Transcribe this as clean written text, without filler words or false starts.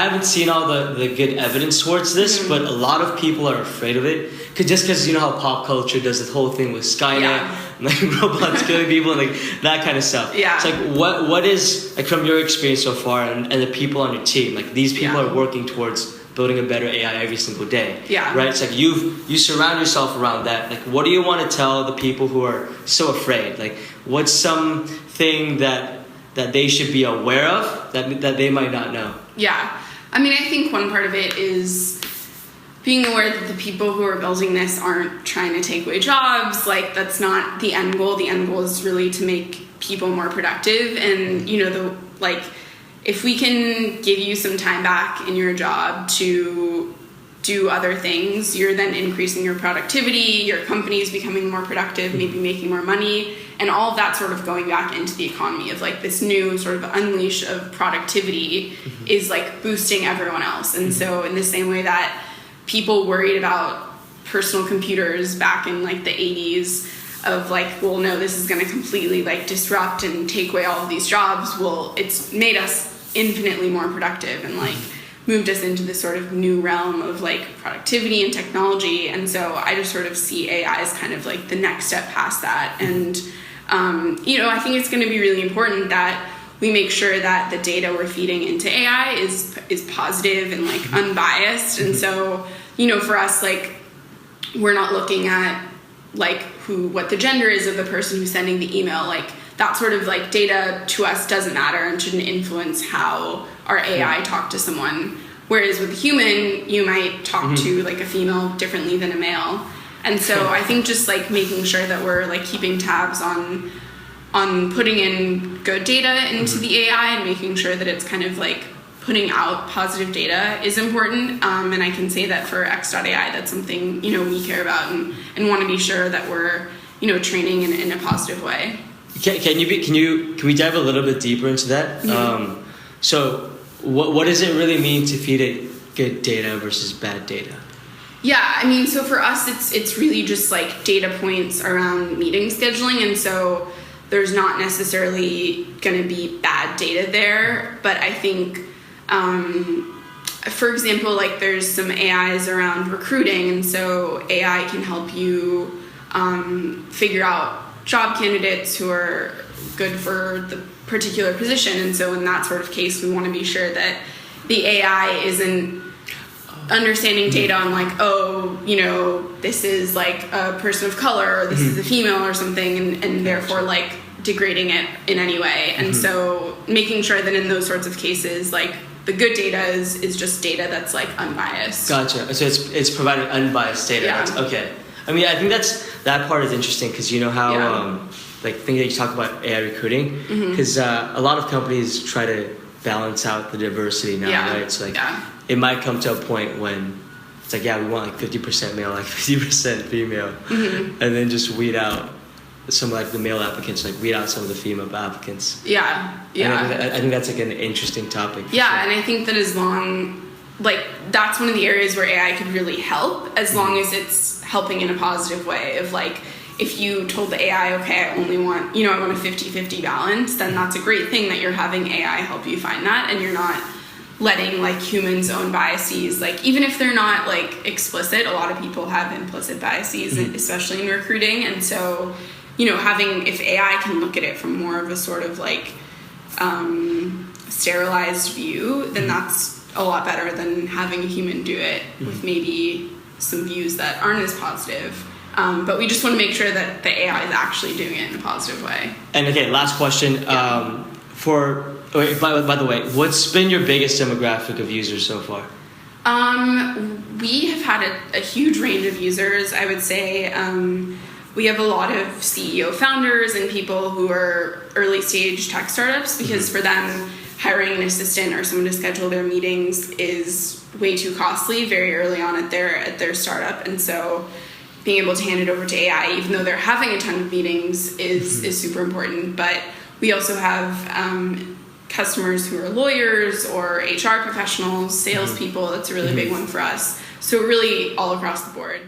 haven't seen all the good evidence towards this, but a lot of people are afraid of it. Because you know how pop culture does this whole thing with Skynet, and, like robots killing people, and like that kind of stuff. Yeah. It's like what is, like, from your experience so far, and the people on your team, like these people are working towards building a better AI every single day. Yeah. Right? It's like you surround yourself around that. Like, what do you want to tell the people who are so afraid? Like, what's something that they should be aware of that they might not know? Yeah. I mean, I think one part of it is being aware that the people who are building this aren't trying to take away jobs. Like, that's not the end goal. The end goal is really to make people more productive. And, you know, if we can give you some time back in your job to do other things, you're then increasing your productivity, your company's becoming more productive, maybe making more money, and all of that sort of going back into the economy of like this new sort of unleash of productivity is like boosting everyone else. And so in the same way that people worried about personal computers back in like the 80s of like, well, no, this is going to completely like disrupt and take away all of these jobs. Well, it's made us infinitely more productive and like moved us into this sort of new realm of like productivity and technology. And so I just sort of see AI as kind of like the next step past that. And, you know, I think it's going to be really important that we make sure that the data we're feeding into AI is positive and like unbiased. And so, you know, for us, like, we're not looking at like what the gender is of the person who's sending the email. Like, that sort of like data to us doesn't matter and shouldn't influence how our AI talk to someone. Whereas with a human, you might talk to like a female differently than a male. And so I think just like making sure that we're like keeping tabs on putting in good data into the AI and making sure that it's kind of like putting out positive data is important. And I can say that for X.AI, that's something, you know, we care about and want to be sure that we're, you know, training in a positive way. Can we dive a little bit deeper into that? So what does it really mean to feed it good data versus bad data? Yeah, I mean, so for us, it's really just like data points around meeting scheduling. And so there's not necessarily going to be bad data there. But I think, for example, like there's some AIs around recruiting. And so AI can help you figure out job candidates who are good for the particular position. And so in that sort of case, we want to be sure that the AI isn't understanding data on like, oh, you know, this is like a person of color, or this is a female or something, and therefore like degrading it in any way. And so making sure that in those sorts of cases, like the good data is just data that's like unbiased. Gotcha. So it's providing unbiased data. Yeah. Okay. I mean, I think that part is interesting because you know how like things that you talk about AI recruiting, because a lot of companies try to balance out the diversity now, right? So like it might come to a point when it's like, we want like 50% male, like 50% female, and then just weed out some like the male applicants, like weed out some of the female applicants. Yeah. I think that's like an interesting topic. Yeah, and I think that as long, like that's one of the areas where AI could really help, as long as it's helping in a positive way of like, if you told the AI, okay, I only want, you know, I want a 50-50 balance, then that's a great thing that you're having AI help you find that, and you're not letting like humans' own biases, like even if they're not like explicit, a lot of people have implicit biases, especially in recruiting. And so, you know, if AI can look at it from more of a sort of like sterilized view, then that's a lot better than having a human do it with maybe some views that aren't as positive. But we just want to make sure that the AI is actually doing it in a positive way. And okay, last question. By the way, what's been your biggest demographic of users so far? We have had a huge range of users. I would say we have a lot of CEO founders and people who are early stage tech startups, because for them, hiring an assistant or someone to schedule their meetings is way too costly very early on at their startup. And so being able to hand it over to AI, even though they're having a ton of meetings, is super important. But we also have customers who are lawyers or HR professionals, salespeople. That's a really big one for us. So really all across the board.